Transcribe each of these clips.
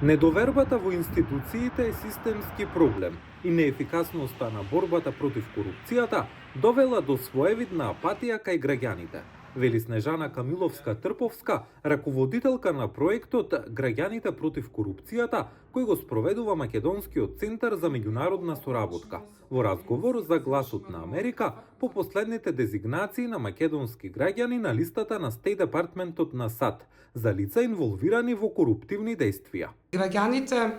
Недовербата во институциите е системски проблем и неефикасноста на борбата против корупцијата довела до своевидна апатија кај граѓаните, вели Снежана Камиловска-Трповска, раководителка на проектот Граѓаните против корупцијата, кој го спроведува Македонскиот центар за меѓународна соработка, во разговор за Гласот на Америка по последните дезигнации на македонски граѓани на листата на State Departmentот на САД за лица инволвирани во коруптивни дејствија. Граѓаните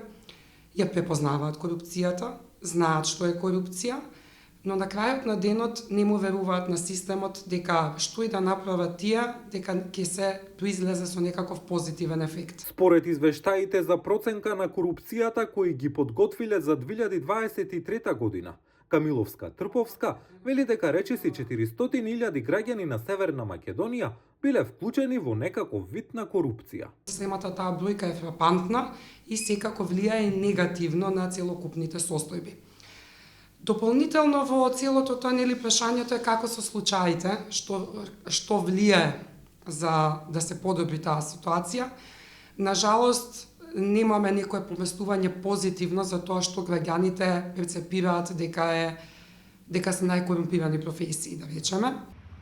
ја препознаваат корупцијата, знаат што е корупција, но на крајот на денот не му веруваат на системот дека што и да направат тие, дека ќе се произлезе со некаков позитивен ефект. Според извештаите за проценка на корупцијата кои ги подготвиле за 2023 година, Камиловска-Трповска вели дека речиси 400.000 граѓани на Северна Македонија биле вклучени во некаков вид на корупција. Самата таа бројка е фрапантна и секако влијае негативно на целокупните состојби. Дополнително во целото тоа прашањето е како со случаите, што влијае за да се подобри таа ситуација. Нажалост, немаме некое поместување позитивно за тоа што граѓаните перцепираат дека се најкорумпирани професии, да речеме.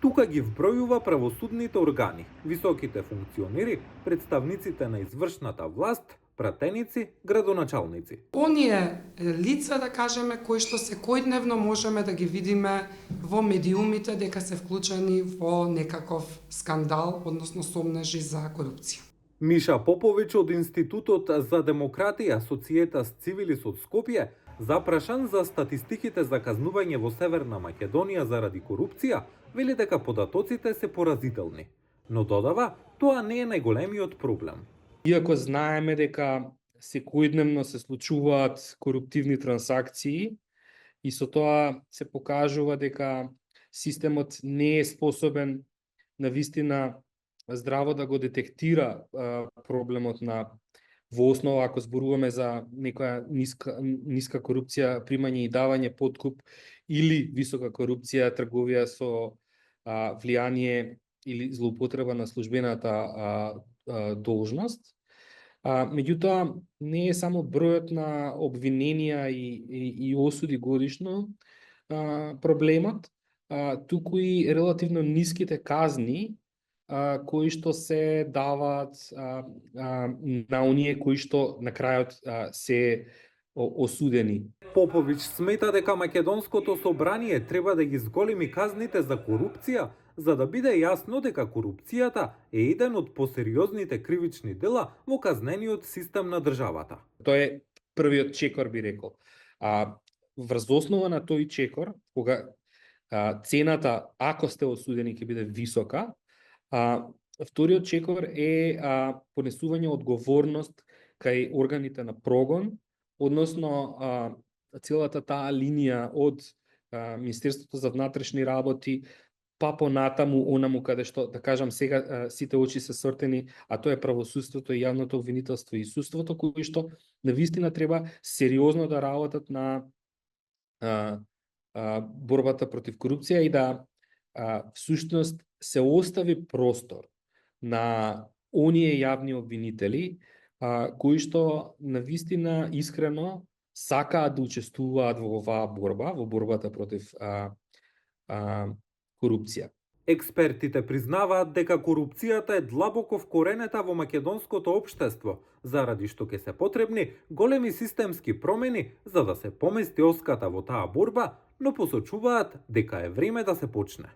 Тука ги вбројува правосудните органи, високите функционери, представниците на извршната власт, пратеници, градоначалници. Оние лица, да кажеме, кои што секојдневно можеме да ги видиме во медиумите дека се вклучени во некаков скандал, односно сомнежи за корупција. Миша Поповиќ од Институтот за демократија Societas Civilis од Скопје, запрашан за статистиките за казнување во Северна Македонија заради корупција, вели дека податоците се поразителни, но додава, тоа не е најголемиот проблем. Иако знаеме дека секојдневно се случуваат коруптивни трансакции и со тоа се покажува дека системот не е способен на вистина здраво да го детектира проблемот во основа ако зборуваме за некоја ниска корупција, примање и давање подкуп или висока корупција, трговија со влијание или злоупотреба на службената должност. Меѓутоа, не е само бројот на обвиненија и осуди годишно проблемот, туку и релативно ниските казни кои што се даваат на оние кои што на крајот се осудени. Поповиќ смета дека Македонското собрание треба да ги зголеми казните за корупција, за да биде јасно дека корупцијата е еден од посериозните кривични дела во казнениот систем на државата. Тоа е првиот чекор, би рекол. Врз основа на тој чекор, кога цената, ако сте осудени, ќе биде висока, вториот чекор е понесување одговорност кај органите на прогон, односно целата таа линија од Министерството за внатрешни работи па понатаму онаму каде што, да кажам сега, сите очи се сортени, а тоа е правосудството и јавното обвинителство и судството, кои што навистина треба сериозно да работат на борбата против корупција и да всушност се остави простор на оние јавни обвинители кои што навистина искрено сакаат да учествуваат во оваа борба, во борбата против корупција. Експертите признаваат дека корупцијата е длабоко вкоренета во македонското општество, заради што ќе се потребни големи системски промени за да се помести оската во таа борба, но посочуваат дека е време да се почне.